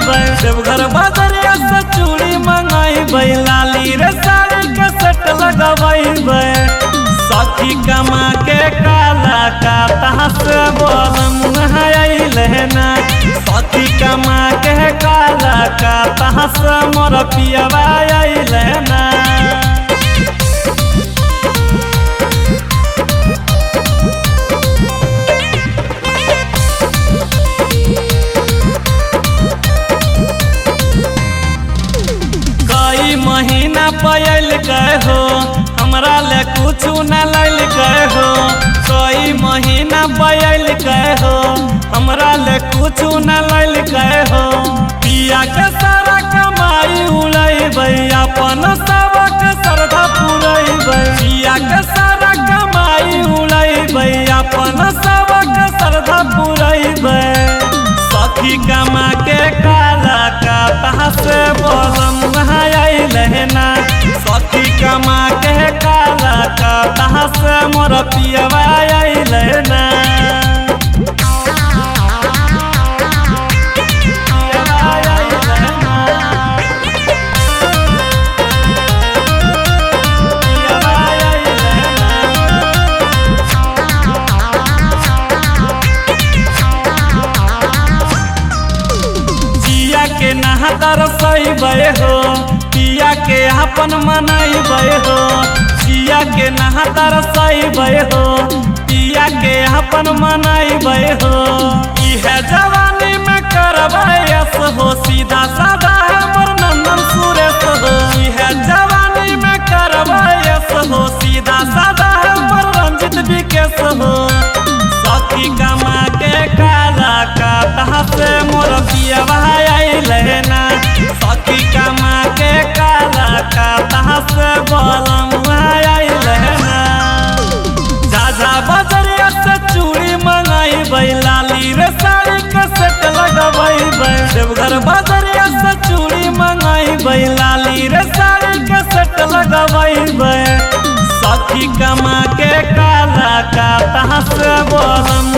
देवघर बाजरिया से चूड़ी मंगाई लाली रे साड़ी के सेट लगवाई सखी कमा के काला का तहस बोलम लेना सखी कमा के काला का तहस मोर पियवा लेना महीना पयल गए हो हमरा ले कुछ न लल गए हो कई महीना पयल गए हो हमरा ले कुछ न लल गए हो पिया के सारा कमाई उड़ैबै अपन सबक श्रद्धा पुरैबै पिया के सारा कमाई उड़ैबै अपन सबक श्रद्धा पुरैबै सखी कमा के काला का तहस बोलम लेना सखी कमा के काला का तहस मोर पियवा लेना के नहातर सही हो पिया के अपन मनैबै हो पिया के नहातर सही हो पिया के अपन मनैबै हो इहे जवानी में करबै यस हो सीधा साधा हमर नंदन सुरेश हो इहे जवानी में करबै यस हो सीधा साधा हमर रंजित विकेश हो सखी कमा के काला का तहस मोर पियवा लेना सखी कमा के काला का तहस बोलम लेना जा बजरिया से चूड़ी मंगाई लाली रे साड़ी के सेट लगवाई देवघर बजरिया से चूड़ी मंगाई लाली रे साड़ी के सेट लगवाई सखी कमा के काला का तहस बोलम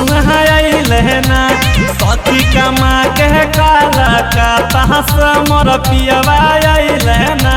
लेना सखी कमा के काला का तहस मोर पियवा लेना।